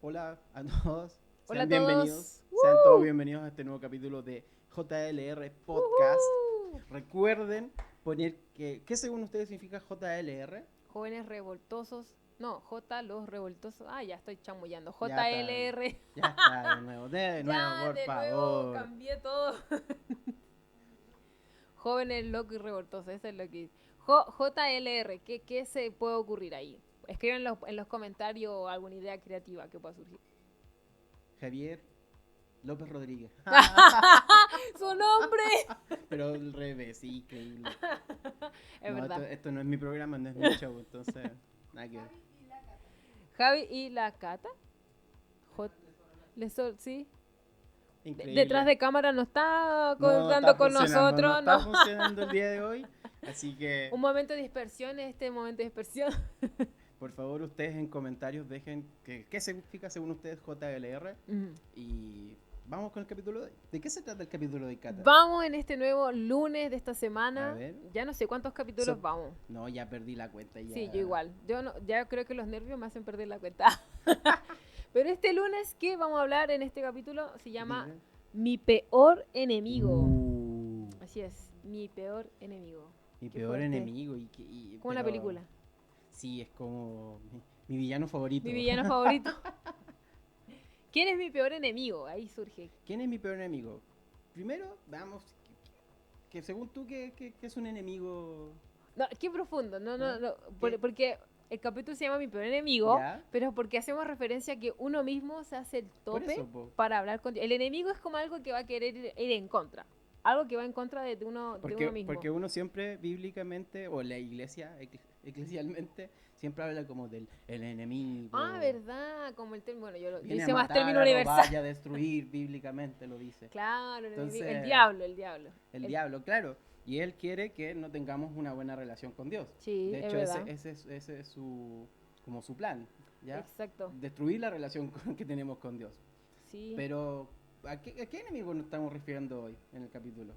Hola a todos, Hola a sean bienvenidos, todos. sean todos ¡Woo! bienvenidos a este nuevo capítulo de JLR Podcast. ¡Woohoo! Recuerden poner ¿qué según ustedes significa JLR? Jóvenes revoltosos. No, J los revoltosos. Ah, ya estoy chamullando. Ya está, JLR. ya está, de nuevo, Ya, por de nuevo, favor. cambié todo. Jóvenes locos y revoltosos, eso es lo que... JLR, ¿qué se puede ocurrir ahí? Escriban en los comentarios alguna idea creativa que pueda surgir. Javier López Rodríguez. ¡Su nombre! Pero al revés, sí, increíble. Es No, esto, verdad. esto no es mi programa, no es mi show, entonces, nada que ver. Javi y la Cata. Sí. Detrás Increíble. de cámara no está No está contando con funcionando, no nosotros, está no. funcionando el día de hoy. Así que, Un momento de dispersión, este momento de dispersión. por favor, ustedes en comentarios dejen qué significa según ustedes JLR. Y vamos con el capítulo de hoy. ¿De qué se trata el capítulo de Cata? Vamos en este nuevo lunes de esta A semana. ver. Ya no sé cuántos capítulos vamos. No, ya perdí la cuenta. Sí, Ya. yo igual. Yo no, ya creo que los nervios me hacen perder la cuenta. Pero este lunes, ¿qué vamos a hablar en este capítulo? Se llama Diga. Mi peor enemigo. Uh, Así es, mi peor enemigo. mi Qué peor fuerte. enemigo. Como una película. Sí, es como mi villano favorito. Mi villano favorito. ¿Quién es mi peor enemigo? Ahí surge. ¿Quién es mi peor enemigo? Primero, veamos que según tú, ¿qué es un enemigo? No, qué profundo. No, ¿Ah? no, no. ¿Qué? Porque el capítulo se llama Mi peor enemigo, ¿Ya? pero porque hacemos referencia a que uno mismo se hace el Por tope eso, po. para hablar con... El enemigo es como algo que va a querer ir en contra. Algo que va en contra de uno mismo. Porque uno siempre bíblicamente, o la iglesia, eclesialmente, siempre habla como del el enemigo. Ah, verdad, como el término, bueno, yo Viene a hice más matar, término a universal. robar y a destruir, bíblicamente lo dice. Claro, el enemigo, el Entonces, diablo, el diablo. el diablo, claro. Y él quiere que no tengamos una buena relación con Dios. Sí, De es hecho, verdad. ese es como su plan, ¿ya? Exacto. Destruir la relación que tenemos con Dios. Sí. Pero, ¿a qué enemigo nos estamos refiriendo hoy en el capítulo?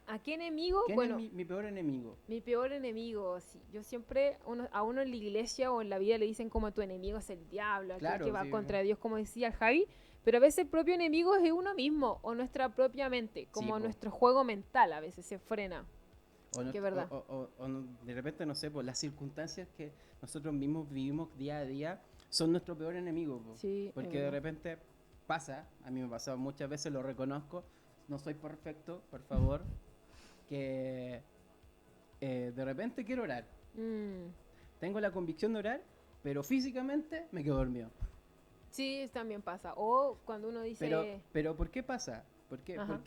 ¿A qué enemigo? ¿Quién es Bueno, mi peor enemigo? mi peor enemigo, sí. Yo siempre, a uno en la iglesia o en la vida le dicen como tu enemigo es el diablo, aquel Claro, que va sí. contra Dios, como decía el Javi, pero a veces el propio enemigo es uno mismo o nuestra propia mente, Sí, como po. nuestro juego mental a veces se frena, O, no- que es verdad. de repente, no sé, pues las circunstancias que nosotros mismos vivimos día a día son nuestro peor enemigo, po. Sí, es Porque de verdad. repente pasa, a mí me ha pasado muchas veces, lo reconozco, no soy perfecto, por favor, que de repente quiero orar. Mm, Tengo la convicción de orar, pero físicamente me quedo dormido. sí, también pasa. O cuando uno Pero, dice, pero ¿por qué pasa? ¿Por qué? ajá,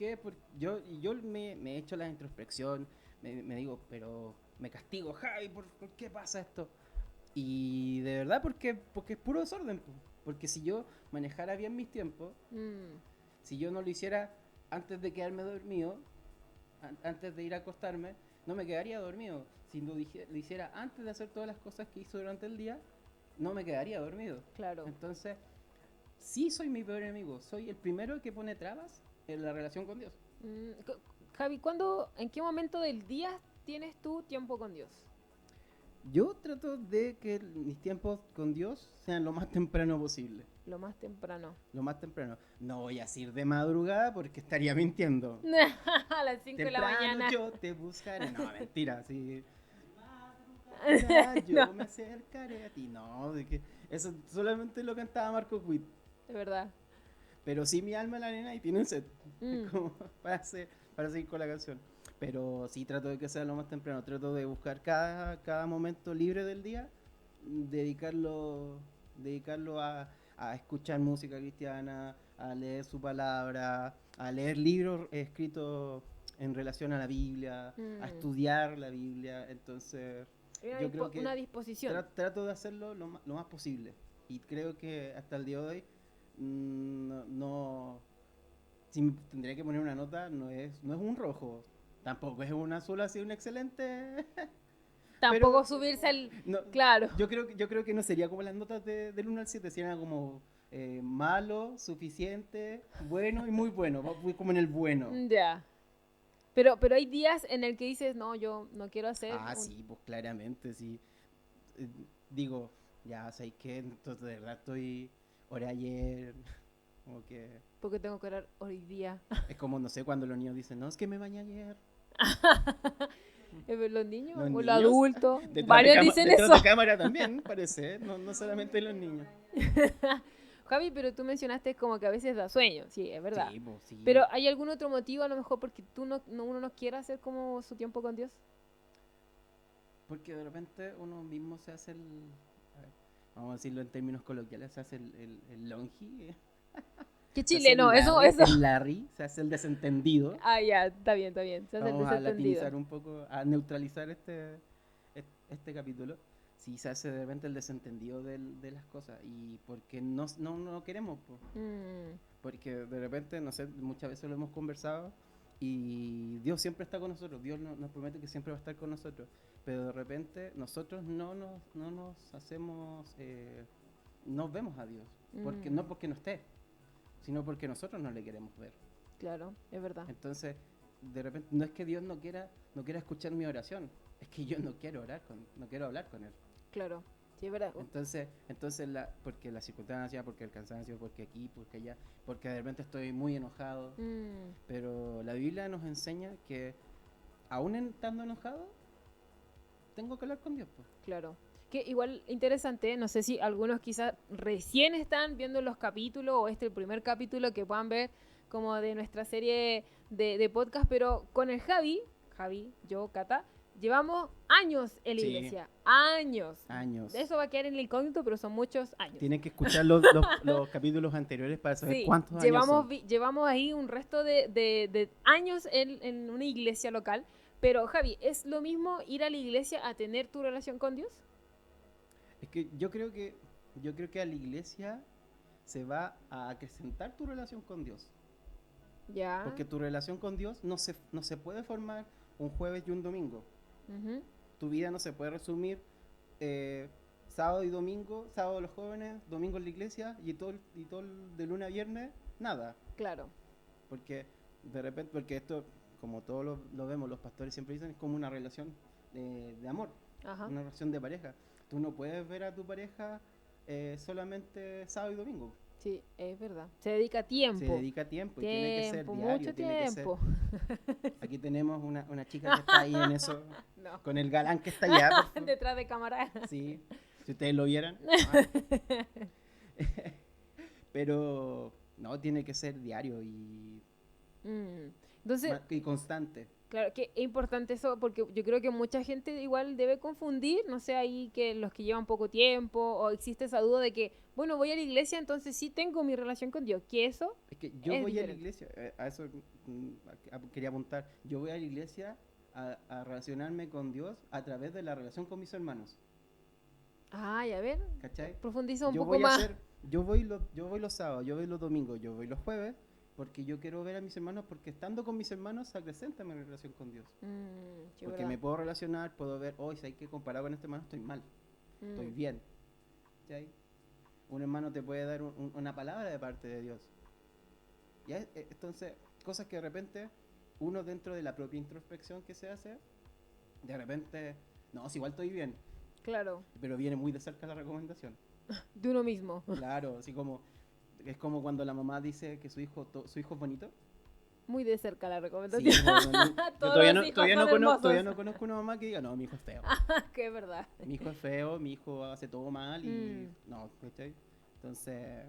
Yo me he hecho la introspección, me digo, pero me castigo, Javi, ¿por qué pasa esto? Y de verdad porque es puro desorden, po. Porque si yo manejara bien mis tiempos, mm, si yo no lo hiciera antes de quedarme dormido, antes de ir a acostarme, no me quedaría dormido. Si lo hiciera antes de hacer todas las cosas que hizo durante el día, no me quedaría dormido. claro. Entonces, sí soy mi peor enemigo. Soy el primero que pone trabas en la relación con Dios. Javi, en qué momento del día tienes tú tiempo con Dios? Yo trato de que mis tiempos con Dios sean lo más temprano posible. Lo más temprano. Lo más temprano. No voy a decir de madrugada porque estaría mintiendo. A las 5 de la Temprano mañana. yo te buscaré. No, mentira, sí. Madrugada yo No, me acercaré a ti. No, de que eso solamente lo cantaba Marco Witt. de verdad. Pero sí mi alma en la arena y tiene un set. Mm, Como para seguir con la canción. Pero sí trato de que sea lo más temprano. Trato de buscar cada momento libre del día, dedicarlo a escuchar música cristiana, a leer su palabra, a leer libros escritos en relación a la Biblia, a mm. estudiar la Biblia. Entonces, yo creo que Una disposición. trato de hacerlo lo más posible. Y creo que hasta el día de hoy, no, si me tendría que poner una nota, no es un rojo. Tampoco es un azul así, un excelente. Tampoco Pero subirse al... no, Claro. yo creo que no sería como las notas del 1 al 7, serían como malo, suficiente, bueno y muy bueno. Voy como en el bueno. Ya. Pero hay días en el que dices, no, yo no quiero hacer Ah, sí, pues claramente, sí. Eh, Digo, ya sabéis que entonces de verdad oré ayer, como que Porque tengo que orar hoy día. es como, no sé, cuando los niños dicen, no, es que me bañé ayer. ¿Los niños Los o los niños, adultos? Varios dicen detrás eso. de cámara también, parece, no, no solamente los niños. Javi, pero tú mencionaste como que a veces da sueño, sí, es verdad. Sí, pues sí. Pero ¿hay algún otro motivo a lo mejor porque uno no quiere hacer como su tiempo con Dios? Porque de repente uno mismo se hace a ver, vamos a decirlo en términos coloquiales, se hace el longi, Qué se hace chileno, eso. el Larry, se hace el desentendido. Ah, ya, está bien, está bien. Se hace el Vamos a desentendido. latinizar un poco, a neutralizar este capítulo. Sí, se hace de repente el desentendido de las cosas y porque no queremos, po. Mm, Porque de repente, no sé, muchas veces lo hemos conversado y Dios siempre está con nosotros, Dios nos promete que siempre va a estar con nosotros, pero de repente nosotros no nos hacemos, no vemos a Dios, porque no mm, porque no esté, sino porque nosotros no le queremos ver. claro, es verdad. Entonces, de repente, no es que Dios no quiera escuchar mi oración, es que yo no quiero no quiero hablar con Él. Claro, sí, es verdad. Entonces porque la circunstancia, porque el cansancio, porque aquí, porque allá, porque de repente estoy muy enojado, Mm, pero la Biblia nos enseña que aún estando enojado, tengo que hablar con Dios, pues. claro. Que igual interesante, no sé si algunos quizás recién están viendo los capítulos o el primer capítulo que puedan ver como de nuestra serie de podcast, pero con el Javi, yo, Cata, llevamos años en la Sí, iglesia, años. años. Eso va a quedar en el incógnito, pero son muchos años. Tienen que escuchar los capítulos anteriores para saber Sí, cuántos años son. llevamos ahí un resto de años en una iglesia local, pero Javi, ¿es lo mismo ir a la iglesia a tener tu relación con Dios? Es que yo creo que a la iglesia se va a acrecentar tu relación con Dios. Ya. Porque tu relación con Dios no se puede formar un jueves y un domingo. Ujú, Tu vida no se puede resumir eh, sábado y domingo, sábado los jóvenes, domingo en la iglesia de lunes a viernes, nada. claro. Porque de repente, porque esto, como todos lo vemos, los pastores siempre dicen, es como una relación de amor, Ajá. una relación de pareja. Tú no puedes ver a tu pareja solamente sábado y domingo. Sí, es verdad. Se dedica Se tiempo. dedica tiempo y tiene que ser diario, Mucho tiene que ser. tiempo. Aquí tenemos una chica que está ahí en eso, No. con el galán que está allá, por favor. Detrás de cámara. Sí, si ustedes lo vieran. Ah. Pero no, tiene que ser diario Mm. Entonces, y constante. claro, que es importante eso porque yo creo que mucha gente igual debe confundir, no sé, ahí que los que llevan poco tiempo o existe esa duda de que, bueno, voy a la iglesia, entonces sí tengo mi relación con Dios, que eso Es que yo es voy a la diferente. iglesia, a eso quería apuntar. Yo voy a la iglesia a relacionarme con Dios a través de la relación con mis hermanos. Ay, a ver, ¿Cachai? profundiza un Yo poco voy a más. hacer, yo voy los sábados, yo voy los domingos, yo voy los jueves, porque yo quiero ver a mis hermanos, porque estando con mis hermanos se acrecenta mi relación con Dios. Sí, Porque verdad. me puedo relacionar, puedo ver, hoy si hay que comparar con este hermano, estoy mal, estoy Mm, bien. ¿Cachai? Un hermano te puede dar una palabra de parte de Dios. Entonces, cosas que de repente uno dentro de la propia introspección que se hace, de repente, no, si igual estoy bien, claro, pero viene muy de cerca la recomendación. de uno mismo. Claro, así como, es como cuando la mamá dice que su hijo es bonito. Muy de cerca la recomendación. Sí, yo Todos los hijos son todavía hermosos. no conozco una mamá que diga, no, mi hijo es feo. Que es verdad. Mi hijo es feo, mi hijo hace todo mal y Mm. no, ¿cachai? Entonces,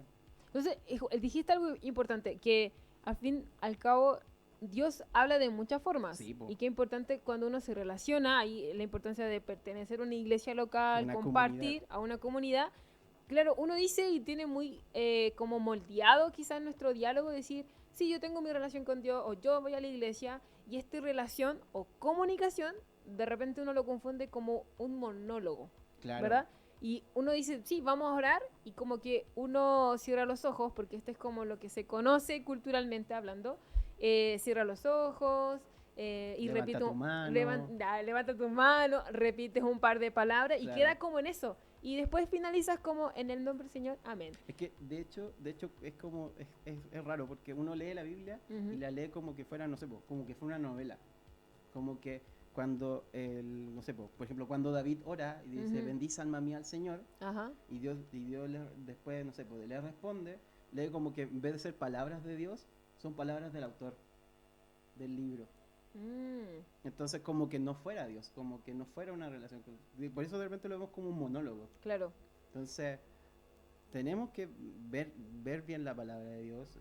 Entonces, hijo, dijiste algo importante, que al fin, al cabo, Dios habla de muchas formas. sí, po, Y qué importante cuando uno se relaciona, y la importancia de pertenecer a una iglesia local, una comunidad. compartir a una comunidad. Claro, uno dice y tiene muy como moldeado quizás nuestro diálogo, decir, sí, yo tengo mi relación con Dios, o yo voy a la iglesia, y esta relación o comunicación, de repente uno lo confunde como un monólogo, Claro, ¿verdad? Y uno dice, sí, vamos a orar, y como que uno cierra los ojos, porque esto es como lo que se conoce culturalmente hablando, cierra los ojos y levanta repite, tu mano, levanta tu mano, repites un par de palabras y claro. queda como en eso. Y después finalizas como en el nombre del Señor, amén. Es que de hecho es como, es raro porque uno lee la Biblia y Ujú. la lee como que fuera, no sé, po, como que fuera una novela. Como que cuando, no sé, por ejemplo, cuando David ora y dice, Ujú. bendice alma mía al Señor, Ajá. y Dios después, no sé, le responde, lee como que en vez de ser palabras de Dios, son palabras del autor del libro. Mm, Entonces como que no fuera Dios, como que no fuera una relación por eso de repente lo vemos como un monólogo. claro. Entonces tenemos que ver bien la palabra de Dios.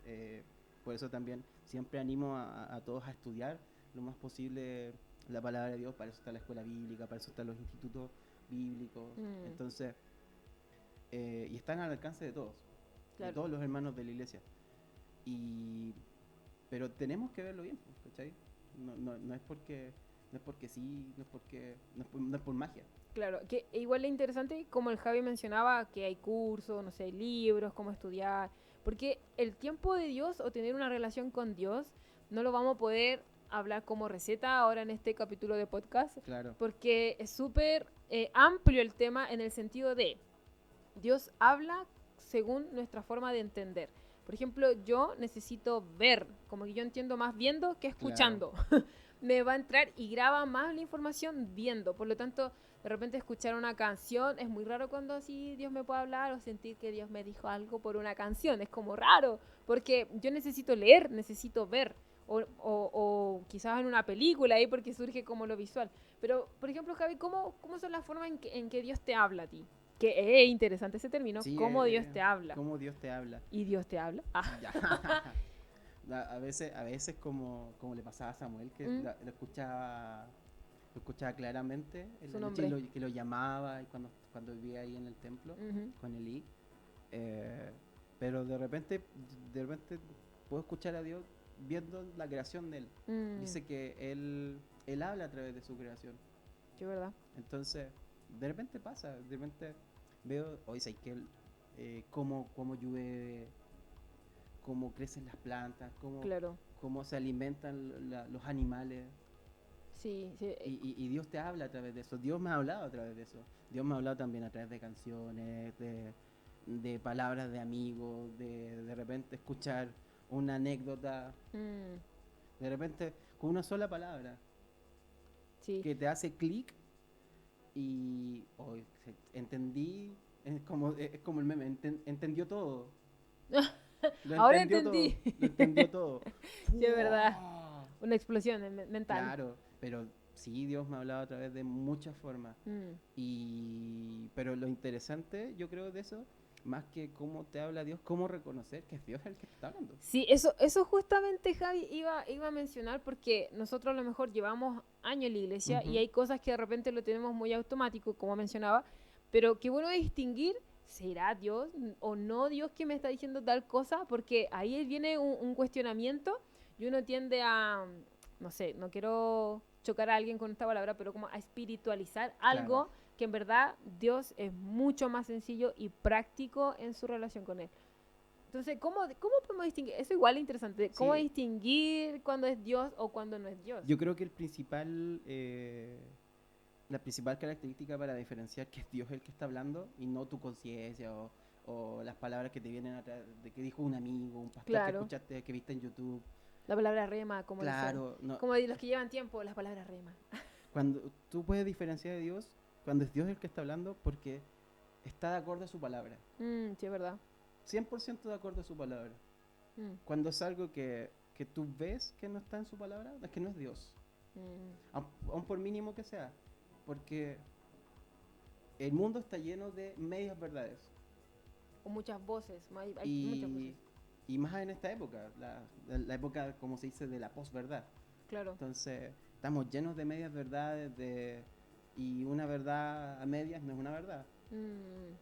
Por eso también siempre animo a todos a estudiar lo más posible la palabra de Dios. Para eso está la escuela bíblica, para eso están los institutos bíblicos. Mm, Entonces, y están al alcance de claro. todos los hermanos de la iglesia. Y, pero tenemos que verlo bien, pues, ¿cachai? No es porque sí, no es por magia. Claro, que igual es interesante, como el Javi mencionaba, que hay cursos, no sé, hay libros, cómo estudiar, porque el tiempo de Dios o tener una relación con Dios no lo vamos a poder hablar como receta ahora en este capítulo de podcast, Claro, porque es súper amplio el tema en el sentido de Dios habla según nuestra forma de entender. Por ejemplo, yo necesito ver, como que yo entiendo más viendo que claro. escuchando. Me va a entrar y graba más la información viendo. Por lo tanto, de repente escuchar una canción es muy raro cuando así Dios me puede hablar o sentir que Dios me dijo algo por una canción. Es como raro, porque yo necesito leer, necesito ver. O quizás en una película ahí porque surge como lo visual. Pero, por ejemplo, Javi, ¿cómo son las formas en que Dios te habla a ti? Que es interesante ese término, Sí, cómo Dios te habla. cómo Dios te habla. ¿Y Dios te habla? Ah. Ya. A veces como le pasaba a Samuel, que Mm, lo escuchaba claramente en su la noche y nombre. que lo llamaba y cuando vivía ahí en el templo Ujú. con Elí. Eh, pero de repente puedo escuchar a Dios viendo la creación de él. Mm, Dice que él habla a través de su creación. sí, ¿verdad? Entonces, de repente pasa, de repente veo, hoy sé que cómo llueve, cómo crecen las plantas, cómo, Claro. cómo se alimentan los animales. Sí, sí. Y Dios te habla a través de eso. Dios me ha hablado a través de eso. Dios me ha hablado también a través de canciones, de palabras de amigos, de repente escuchar una anécdota, Mm, de repente con una sola palabra sí. que te hace clic y hoy entendí, es como el meme, entendió todo, lo Ahora entendió entendí. todo, lo entendió todo. Sí, es verdad. ¡Fua! Una explosión mental. Claro, pero sí, Dios me ha hablado a través de muchas formas. Mm. Pero lo interesante, yo creo, de eso, más que cómo te habla Dios, cómo reconocer que es Dios el que te está hablando. Sí, eso justamente Javi iba a mencionar porque nosotros a lo mejor llevamos años en la iglesia y Ujú, hay cosas que de repente lo tenemos muy automático, como mencionaba, pero qué bueno distinguir, ¿será Dios o no Dios que me está diciendo tal cosa? Porque ahí viene un cuestionamiento y uno tiende a, no sé, no quiero chocar a alguien con esta palabra, pero como a espiritualizar claro. algo que en verdad Dios es mucho más sencillo y práctico en su relación con él. Entonces, ¿cómo podemos distinguir? Eso igual es interesante. ¿Cómo Sí, distinguir cuándo es Dios o cuándo no es Dios? yo creo que la principal característica para diferenciar que es Dios el que está hablando y no tu conciencia o las palabras que te vienen a través de que dijo un amigo, un pastor que Claro. escuchaste, que viste en YouTube. La palabra rema, como dicen. Claro, no, Como los que llevan tiempo, las palabras rema. cuando tú puedes diferenciar de Dios cuando es Dios el que está hablando porque está de acuerdo a su palabra. Sí, es verdad. 100% de acuerdo a su palabra. Mm, Cuando es algo que tú ves que no está en su palabra, es que no es Dios. mm. Aun por mínimo que sea. Porque el mundo está lleno de medias verdades. O muchas voces. Hay muchas voces. Y, y más en esta época, la época, como se dice, de la posverdad. Claro. Entonces, estamos llenos de medias verdades y una verdad a medias no es una verdad. Mm,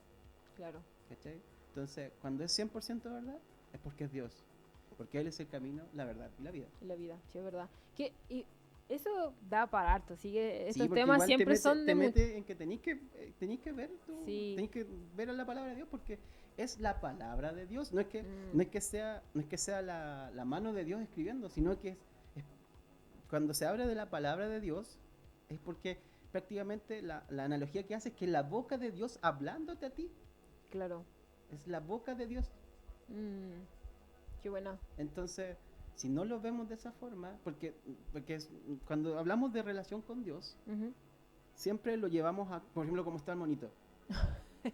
claro. ¿Cachai? Entonces, cuando es 100% verdad, es porque es Dios. Porque Él es el camino, la verdad y la vida. En la vida, sí, es verdad. Y eso da para harto. Sigue, Sí, estos porque temas igual te siempre mete, son te de mucho. mete en que tenéis que ver Sí. tenéis que ver a la palabra de Dios porque es la palabra de Dios. No es que, Mm, no es que sea, no es que sea la mano de Dios escribiendo, sino que es- cuando se habla de la palabra de Dios, es porque prácticamente la analogía que hace es que la boca de Dios hablándote a ti, claro. es la boca de Dios. Mm, qué buena. Entonces, si no lo vemos de esa forma, porque cuando hablamos de relación con Dios, Ujú. siempre lo llevamos a, por ejemplo, como está el monito.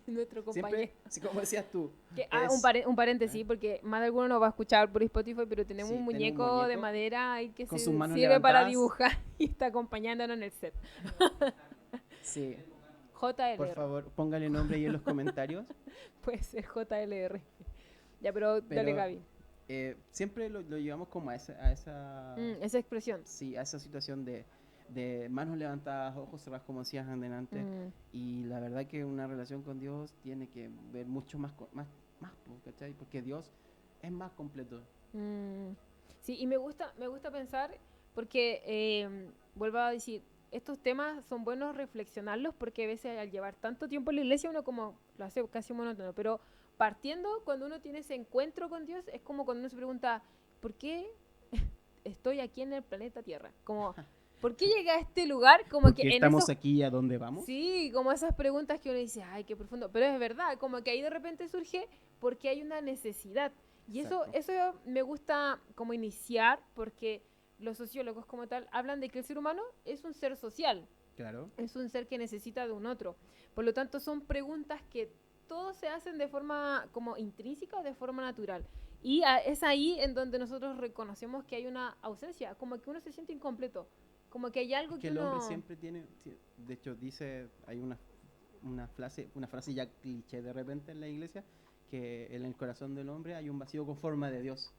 Nuestro compañero. Siempre, sí, como decías tú, Un paréntesis, porque más de alguno nos va a escuchar por Spotify, pero tenemos sí, un tenemos muñeco de muñeco madera ahí que con se sus manos sirve para levantadas. dibujar y está acompañándonos en el set. Sí, por JLR, favor, póngale nombre ahí en los comentarios. puede ser JLR. Ya, pero dale, Pero Gaby. siempre lo llevamos como a esa, Esa expresión. sí, a esa situación de manos levantadas, ojos cerrados, como decías antes. Mm, Y la verdad que una relación con Dios tiene que ver mucho más, ¿cachai? Porque Dios es más completo. mm. Sí, y me gusta pensar, porque vuelvo a decir, estos temas son buenos reflexionarlos, porque a veces al llevar tanto tiempo en la iglesia uno como lo hace casi monótono, pero partiendo cuando uno tiene ese encuentro con Dios, es como cuando uno se pregunta, ¿por qué estoy aquí en el planeta Tierra? Como, ¿por qué llegué a este lugar? Como que Porque en estamos eso, aquí y a dónde vamos. sí, como esas preguntas que uno dice, ay, qué profundo, pero es verdad, como que ahí de repente surge porque hay una necesidad. Y Exacto. eso me gusta como iniciar, porque los sociólogos como tal hablan de que el ser humano es un ser social, Claro. es un ser que necesita de un otro. Por lo tanto, son preguntas que todos se hacen de forma como intrínseca o de forma natural. Y es ahí en donde nosotros reconocemos que hay una ausencia, como que uno se siente incompleto, como que hay algo Que que el hombre uno... siempre de hecho dice, hay una frase ya cliché de repente en la iglesia, que en el corazón del hombre hay un vacío con forma de Dios.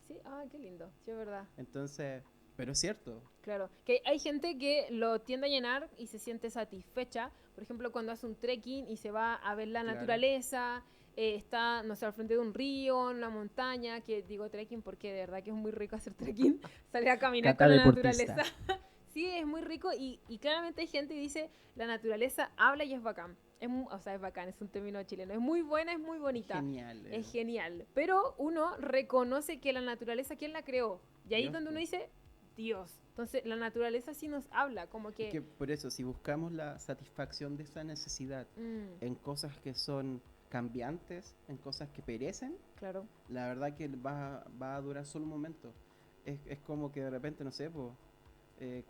Sí, ah, qué lindo, sí, es verdad. Entonces, pero es cierto. Claro, que hay gente que lo tiende a llenar y se siente satisfecha. Por ejemplo, cuando hace un trekking y se va a ver la Claro. naturaleza, está, no sé, al frente de un río, en una montaña, que digo trekking porque de verdad que es muy rico hacer trekking, salir a caminar Cata con la deportista. naturaleza. Sí, es muy rico y claramente hay gente que dice, la naturaleza habla y es bacán. O sea, es bacán, es un término chileno. Es muy buena, es muy bonita. Genial. Es genial. Pero uno reconoce que la naturaleza, ¿quién la creó? Y ahí es Dios, donde uno po. dice, Dios. Entonces, la naturaleza sí nos habla, como Es que... que por eso, si buscamos la satisfacción de esa necesidad en cosas que son cambiantes, en cosas que perecen, claro, la verdad que va a durar solo un momento. Es como que de repente, no sé, po,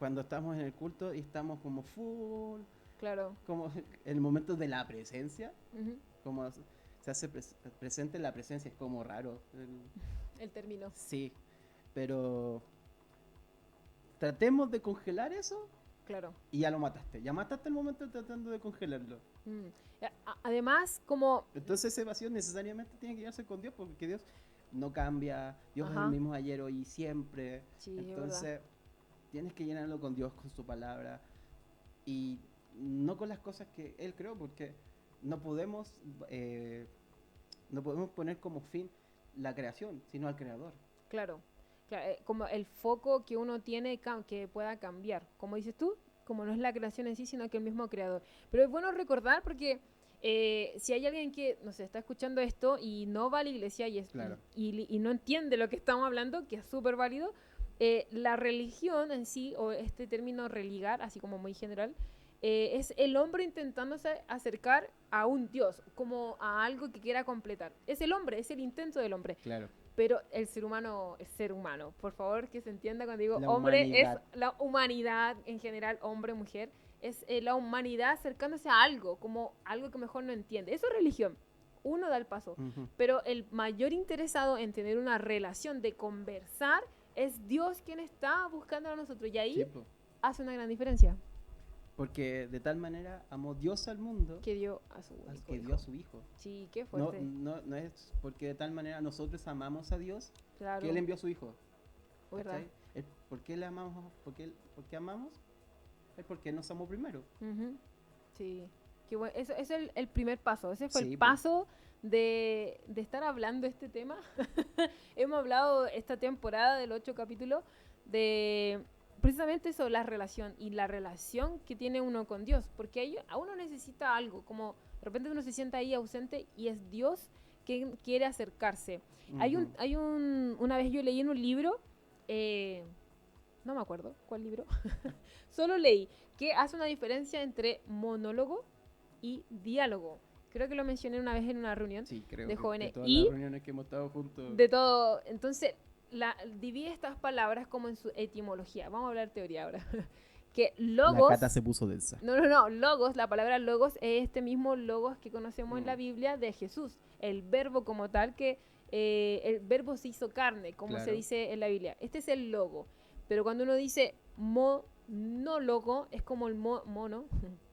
cuando estamos en el culto y estamos como full, claro. como en el momento de la presencia, Ujú. como se hace presente la presencia, es como raro. El término, Sí, pero tratemos de congelar eso claro. y ya lo mataste. Ya mataste el momento tratando de congelarlo. Mm. Además, como... Entonces ese vacío necesariamente tiene que llevarse con Dios, porque Dios no cambia, Dios es el Ajá, mismo ayer, hoy y siempre. sí, es verdad. Entonces tienes que llenarlo con Dios, con su palabra, y no con las cosas que Él creó, porque no podemos, eh, no podemos poner como fin la creación, sino al creador. Claro. Como el foco que uno tiene que pueda cambiar. Como dices tú, como no es la creación en sí, sino que el mismo creador. Pero es bueno recordar porque si hay alguien que, no sé, está escuchando esto y no va a la iglesia Claro. y no entiende lo que estamos hablando, que es súper válido, la religión en sí, o este término religar, así como muy general, es el hombre intentándose acercar a un Dios, como a algo que quiera completar. Es el hombre, es el intento del hombre. Claro. Pero el ser humano es ser humano. Por favor, que se entienda cuando digo La hombre, es humanidad. la humanidad en general, hombre, mujer. Es la humanidad acercándose a algo, como algo que mejor no entiende. Eso es religión. Uno da el paso. Ujú. Pero el mayor interesado en tener una relación de conversar es Dios quien está buscando a nosotros. Y ahí Sí, po. hace una gran diferencia. Porque de tal manera amó Dios al mundo Que dio a su al único que hijo. dio a su Hijo. Sí, qué No, fuerte. no es porque de tal manera nosotros amamos a Dios Claro, que Él envió a su Hijo. ¿verdad? ¿Cachai? ¿Por qué le amamos? ¿Por qué amamos? Es porque Él nos amó primero. Ujú. Sí, qué bueno. Eso es el primer paso. Ese fue el Sí, po. paso de estar hablando de este tema. Hemos hablado esta temporada del 8 capítulo de precisamente eso, la relación y la relación que tiene uno con Dios. Porque a uno necesita algo, como de repente uno se sienta ahí ausente y es Dios quien quiere acercarse. Ujú. Una vez yo leí en un libro, no me acuerdo cuál libro, solo leí que hace una diferencia entre monólogo y diálogo. Creo que lo mencioné una vez en una reunión Sí, creo de que de jóvenes. todas las Y reuniones que hemos estado juntos. de todo. Entonces, divide estas palabras como en su etimología. Vamos a hablar teoría ahora. Que La logos... Cata se puso densa. No, logos, la palabra logos es este mismo logos que conocemos en la Mm, Biblia de Jesús. El verbo como tal, que el verbo se hizo carne, como se claro. dice en la Biblia. Este es el logo. Pero cuando uno dice monólogo, es como el mono,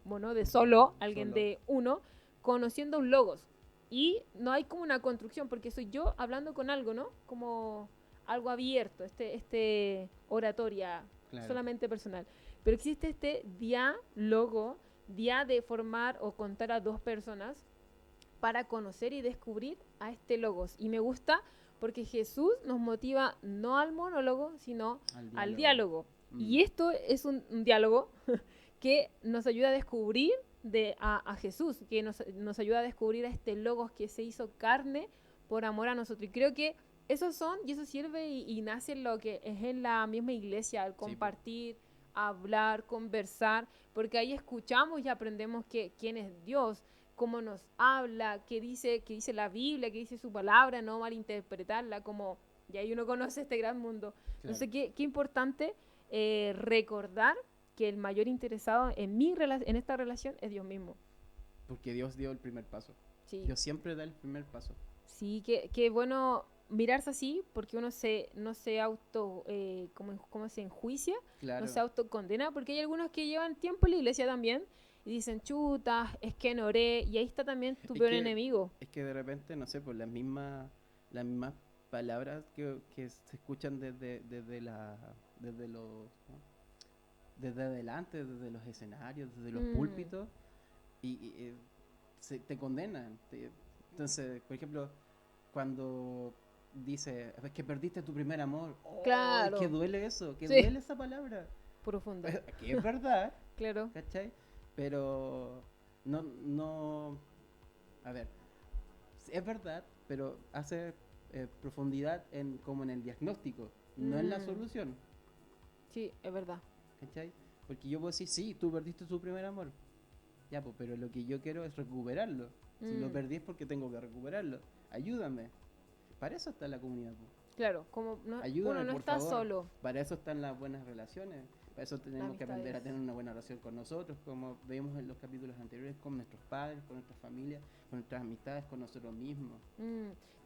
mono de solo, alguien Solo. de uno, conociendo un logos. Y no hay como una construcción, porque soy yo hablando con algo, ¿no? Como algo abierto, este oratoria Claro. solamente personal. Pero existe este diálogo, dia de formar o contar a dos personas para conocer y descubrir a este logos. Y me gusta porque Jesús nos motiva no al monólogo, sino al diálogo. Mm, Y esto es un diálogo que nos ayuda a descubrir a Jesús, que nos ayuda a descubrir a este logos que se hizo carne por amor a nosotros. Y creo que esos son, y eso sirve y nace en lo que es en la misma iglesia, el sí, po. compartir, hablar, conversar, porque ahí escuchamos y aprendemos quién es Dios, cómo nos habla, qué dice la Biblia, qué dice su palabra, no malinterpretarla, como, y ahí uno conoce este gran mundo. Claro. Entonces, qué importante recordar que el mayor interesado en esta relación es Dios mismo. Porque Dios dio el primer paso. Sí, Dios siempre da el primer paso. sí, qué bueno mirarse así, porque uno no se auto, ¿cómo se enjuicia? Claro. No se autocondena, porque hay algunos que llevan tiempo en la iglesia también y dicen, chuta, es que no oré, y ahí está también tu Es peor que- enemigo. Es que de repente, no sé, por las mismas palabras que se escuchan desde los, ¿no? Desde adelante, desde los escenarios, desde los púlpitos, te condenan. Entonces, por ejemplo, cuando dice, es que perdiste tu primer amor, ¡oh! Claro. Que duele eso, que Sí. duele esa palabra. Profundo. Que es verdad, Claro. ¿cachai? Pero no, a ver, es verdad, pero hace profundidad como en el diagnóstico, no en la solución, Sí, es verdad. ¿cachai? Porque yo puedo decir, sí, tú perdiste tu primer amor, ya, pues, pero lo que yo quiero es recuperarlo. Si lo perdí es porque tengo que recuperarlo. Ayúdame. Para eso está la comunidad, pues. Claro, como Ayúdame, uno no por está favor. solo. Para eso están las buenas relaciones. Para eso tenemos que aprender a amistades. tener una buena relación con nosotros, como vimos en los capítulos anteriores, con nuestros padres, con nuestras familias, con nuestras amistades, con nosotros mismos.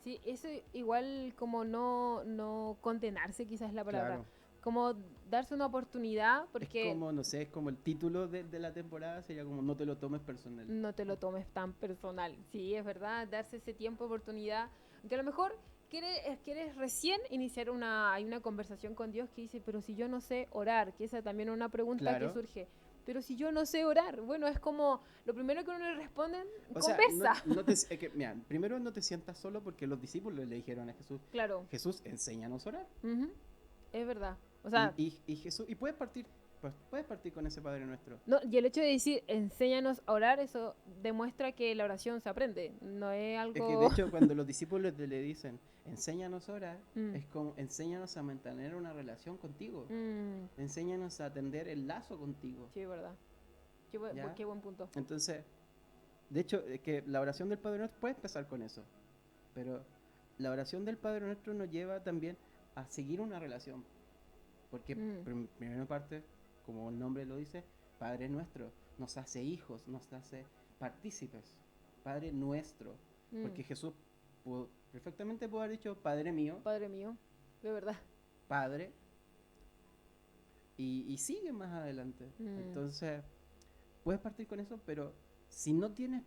Sí, eso igual como no condenarse quizás es la palabra. Claro. Como darse una oportunidad porque Es como, no sé, es como el título de la temporada, sería como no te lo tomes personal. no te lo tomes tan personal. Sí, es verdad, darse ese tiempo, oportunidad. Que a lo mejor quieres recién iniciar hay una conversación con Dios que dice, pero si yo no sé orar, que esa también es una pregunta Claro. que surge. Pero si yo no sé orar, bueno, es como lo primero que uno le responden, O sea, conversa. mira, primero no te sientas solo porque los discípulos le dijeron a Jesús, Claro, Jesús, enséñanos a orar. ujú, es verdad. O sea, Y Jesús, y puedes partir con ese Padre Nuestro. no, y el hecho de decir, enséñanos a orar, eso demuestra que la oración se aprende. No es Es que algo... de hecho cuando los discípulos le dicen, enséñanos a orar, Mm. es como, enséñanos a mantener una relación contigo. Mm, Enséñanos a atender el lazo contigo. sí, es verdad. ¿Ya? Qué buen punto. Entonces, de hecho, es que la oración del Padre Nuestro puede empezar con eso. Pero la oración del Padre Nuestro nos lleva también a seguir una relación. Porque primera parte, como el nombre lo dice, Padre Nuestro, nos hace hijos, nos hace partícipes. Padre Nuestro. Porque Jesús perfectamente pudo haber dicho Padre mío, Padre mío, de verdad. Padre, y sigue más adelante. Entonces, puedes partir con eso, pero si no tienes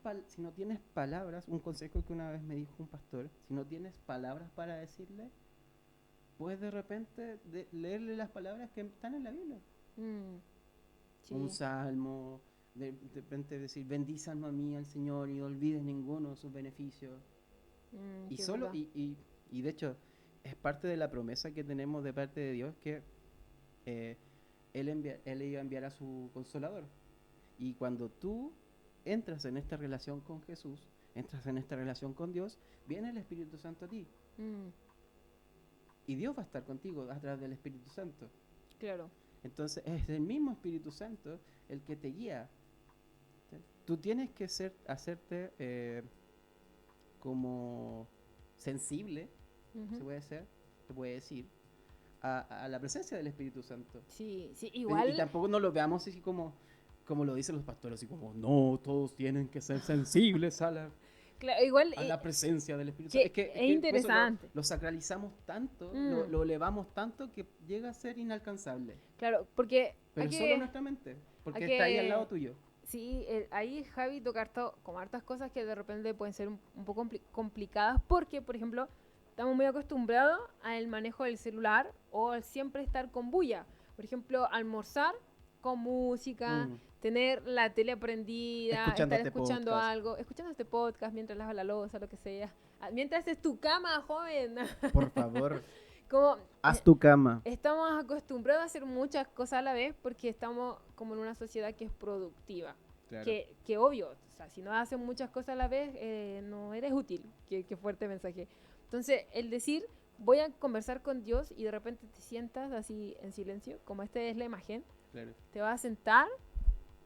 palabras, un consejo que una vez me dijo un pastor, si no tienes palabras para decirle, puedes de repente leerle las palabras que están en la Biblia. Sí. Un salmo, de repente decir, bendice alma mía al Señor y no olvides ninguno de sus beneficios. Y qué solo, verdad. y de hecho, es parte de la promesa que tenemos de parte de Dios que Él iba a enviar a su consolador. Y cuando tú entras en esta relación con Jesús, entras en esta relación con Dios, viene el Espíritu Santo a ti. Y Dios va a estar contigo a través del Espíritu Santo. Claro. Entonces es el mismo Espíritu Santo el que te guía. Tú tienes que hacerte como sensible, se puede ser, te puede decir, a la presencia del Espíritu Santo. Sí, sí, Y igual. tampoco no lo veamos así como lo dicen los pastores, así como, no, todos tienen que ser sensibles Igual a la presencia del Espíritu Santo. que Es es que por eso interesante. lo sacralizamos tanto, Mm, lo elevamos tanto que llega a ser inalcanzable. claro, porque Pero solo en nuestra mente, porque está ahí al lado tuyo. sí, ahí Javi toca como hartas cosas que de repente pueden ser un poco complicadas porque, por ejemplo, estamos muy acostumbrados al manejo del celular o al siempre estar con bulla. Por ejemplo, almorzar con música, Mm. tener la tele prendida, Escuchando estar este escuchando podcast, algo, escuchando este podcast mientras lavas la loza, lo que sea. Mientras es tu cama, joven. por favor, Como haz tu cama. estamos acostumbrados a hacer muchas cosas a la vez porque estamos como en una sociedad que es productiva. Claro. Que obvio, o sea, si no haces muchas cosas a la vez, no eres útil. Qué fuerte mensaje. Entonces, el decir, voy a conversar con Dios y de repente te sientas así en silencio, como esta es la imagen, Claro. te vas a sentar,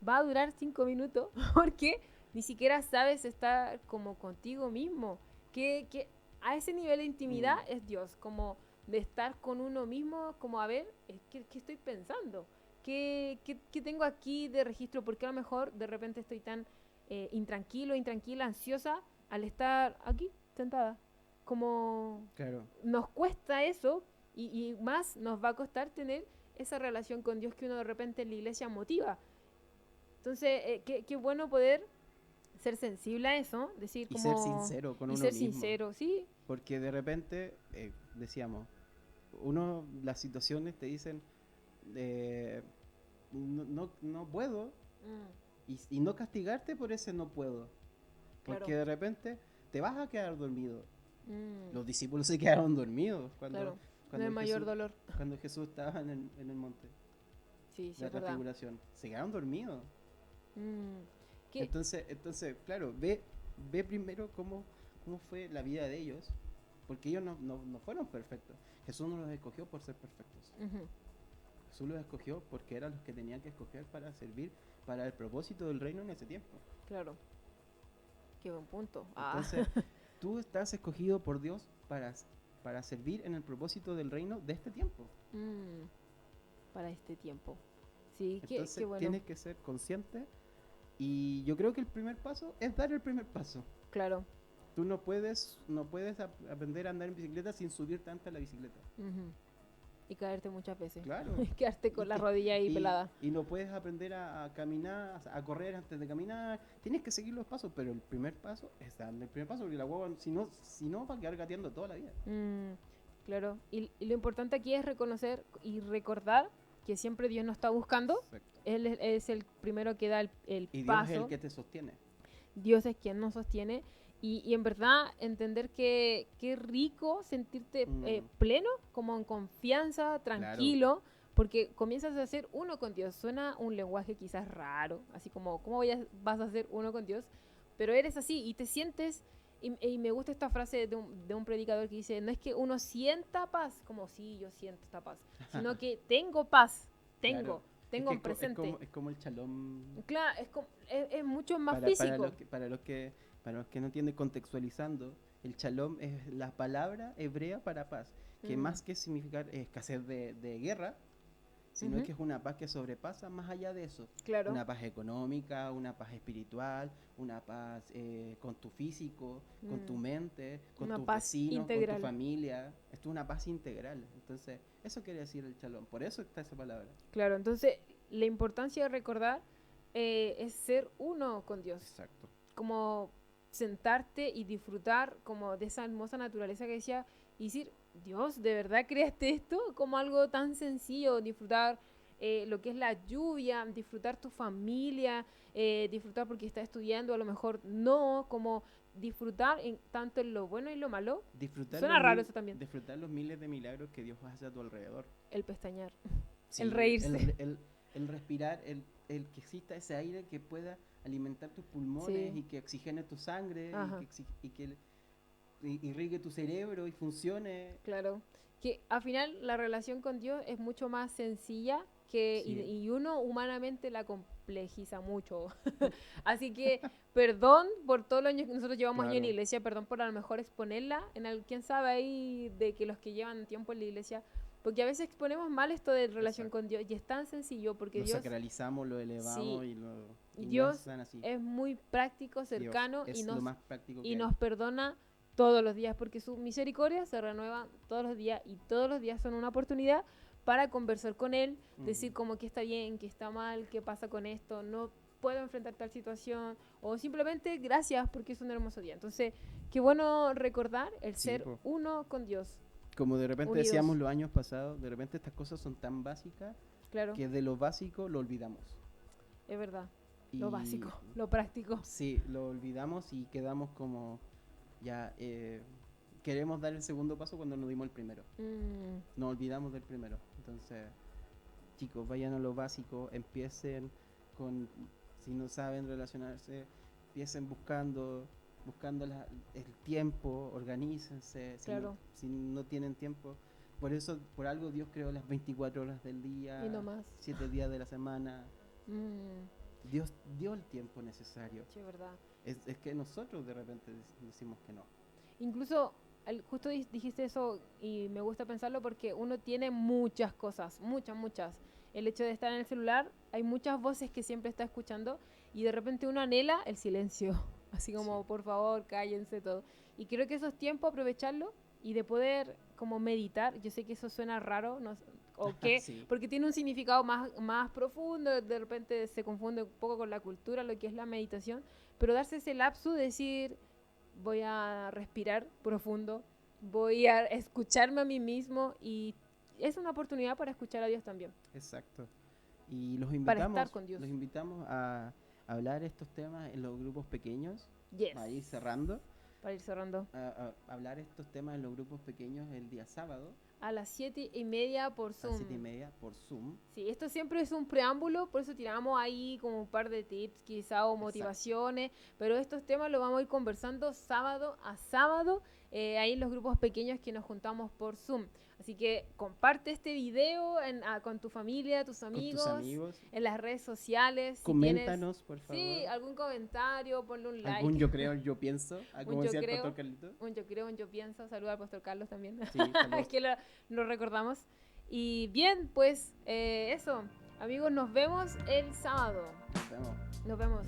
va a durar 5 minutos porque ni siquiera sabes estar como contigo mismo. Que a ese nivel de intimidad es Dios, como de estar con uno mismo, como a ver, ¿qué estoy pensando? ¿Qué tengo aquí de registro? Porque a lo mejor de repente estoy tan intranquila, ansiosa al estar aquí, sentada. Como Claro. nos cuesta eso y más nos va a costar tener esa relación con Dios que uno de repente en la iglesia motiva. Entonces, qué bueno poder ser sensible a eso, decir Y como... ser sincero con y uno ser mismo. sincero, sí. Porque de repente, decíamos, las situaciones te dicen, no puedo, y no castigarte por ese no puedo. Porque Claro. de repente te vas a quedar dormido. Mm, Los discípulos se quedaron dormidos claro, no cuando, hay mayor Jesús, dolor. cuando Jesús estaba en el monte Sí, de sí, la es verdad. transfiguración. Se quedaron dormidos. Mm, ¿qué? Entonces, claro, ve primero cómo fue la vida de ellos, porque ellos no fueron perfectos. Jesús no los escogió por ser perfectos. Ujú, Jesús los escogió porque eran los que tenían que escoger para servir para el propósito del reino en ese tiempo. claro, qué buen punto. Entonces, tú estás escogido por Dios para servir en el propósito del reino de este tiempo. Mm, para este tiempo. Sí, qué Entonces, bueno. tienes que ser consciente, y yo creo que el primer paso es dar el primer paso. Claro. Tú no puedes aprender a andar en bicicleta sin subirte antes a la bicicleta. Ujú. Y caerte muchas veces. Claro. Y quedarte con la rodilla ahí pelada. Y no puedes aprender a caminar, a correr antes de caminar. Tienes que seguir los pasos, pero el primer paso es dar el primer paso, porque la guagua, si no va a quedar gateando toda la vida. Claro. Y lo importante aquí es reconocer y recordar que siempre Dios nos está buscando. Perfecto. Él es el primero que da el Y Dios paso. es el que te sostiene. Dios es quien nos sostiene. Y en verdad entender que qué rico sentirte pleno, como en confianza, tranquilo, porque comienzas a ser uno con Dios. Suena un lenguaje quizás raro, así como, ¿cómo vas a ser uno con Dios? Pero eres así y te sientes, y me gusta esta frase de un predicador que dice, no es que uno sienta paz, como sí, yo siento esta paz, sino que tengo paz, tengo en presente. Es como el shalom. Claro, es mucho más físico. Para los que no entienden, contextualizando, el shalom es la palabra hebrea para paz, que más que significar escasez de guerra, sino que es una paz que sobrepasa más allá de eso. Claro. Una paz económica, una paz espiritual, una paz con tu físico, con tu mente, con una tus paz vecinos, integral. con tu familia. Esto es una paz integral. Entonces, eso quiere decir el shalom. Por eso está esa palabra. Claro, entonces la importancia de recordar es ser uno con Dios. Exacto. Como sentarte y disfrutar como de esa hermosa naturaleza que decía y decir, Dios, ¿de verdad creaste esto? Como algo tan sencillo, disfrutar lo que es la lluvia, disfrutar tu familia, disfrutar porque estás estudiando, a lo mejor no, como disfrutar tanto en lo bueno y lo malo. Suena raro eso también. Disfrutar los miles de milagros que Dios hace a tu alrededor. El pestañear, Sí, el reírse. El respirar, el que exista ese aire que pueda alimentar tus pulmones, Sí. y que oxigene tu sangre irrigue tu cerebro y funcione. Claro. Que al final la relación con Dios es mucho más sencilla que, Sí. y uno humanamente la complejiza mucho. Así que perdón por todos los años que nosotros llevamos años en la Claro. iglesia, perdón por a lo mejor exponerla, quién sabe ahí de que los que llevan tiempo en la iglesia, porque a veces exponemos mal esto de relación Exacto. con Dios y es tan sencillo porque Lo Dios, sacralizamos, lo elevamos sí, y no es Dios tan así. es muy práctico, Dios cercano es lo más práctico y que hay. nos perdona todos los días porque su misericordia se renueva todos los días y todos los días son una oportunidad para conversar con Él, decir como que está bien, que está mal, qué pasa con esto, no puedo enfrentar tal situación o simplemente gracias porque es un hermoso día. Entonces, qué bueno recordar el Sí, ser po. uno con Dios, Como de repente unidos, decíamos los años pasados, de repente estas cosas son tan básicas claro, que de lo básico lo olvidamos. es verdad, Y lo básico, lo práctico. sí, lo olvidamos y quedamos como ya queremos dar el segundo paso cuando nos dimos el primero. Nos olvidamos del primero. Entonces, chicos, vayan a lo básico, empiecen con, si no saben relacionarse, empiecen buscando el tiempo, organícense, Claro. si no tienen tiempo. Por eso, por algo Dios creó las 24 horas del día, Y no más. 7 días de la semana. Dios dio el tiempo necesario. Sí, es verdad. Es que nosotros de repente decimos que no. Incluso, justo dijiste eso y me gusta pensarlo porque uno tiene muchas cosas, muchas. El hecho de estar en el celular, hay muchas voces que siempre está escuchando y de repente uno anhela el silencio, así como Sí. por favor cállense todo. Y creo que esos tiempos aprovecharlo y de poder como meditar, yo sé que eso suena raro, no, o qué, Sí. porque tiene un significado más profundo, de repente se confunde un poco con la cultura, lo que es la meditación, pero darse ese lapso de decir voy a respirar profundo, voy a escucharme a mí mismo y es una oportunidad para escuchar a Dios también, Exacto. Y para estar con Dios. los invitamos a hablar estos temas en los grupos pequeños, Yes. a ir cerrando, Para ir cerrando. a hablar estos temas en los grupos pequeños el día sábado, A las 7:30 por a las Zoom. 7:30 por Zoom. Sí, esto siempre es un preámbulo, por eso tiramos ahí como un par de tips quizá o motivaciones, pero estos temas los vamos a ir conversando sábado a sábado, ahí en los grupos pequeños que nos juntamos por Zoom. Así que comparte este video con tu familia, tus Con tus amigos, amigos. en las redes sociales. Si Coméntanos, tienes, por favor. sí, algún comentario, ponle un like. Algún yo creo, yo pienso. Como yo decía el creo. pastor Carlito. Un yo creo, un yo pienso. Saluda al pastor Carlos también. Sí, saludos. que lo recordamos. Y bien, pues eso. Amigos, nos vemos el sábado. Nos vemos. Nos vemos.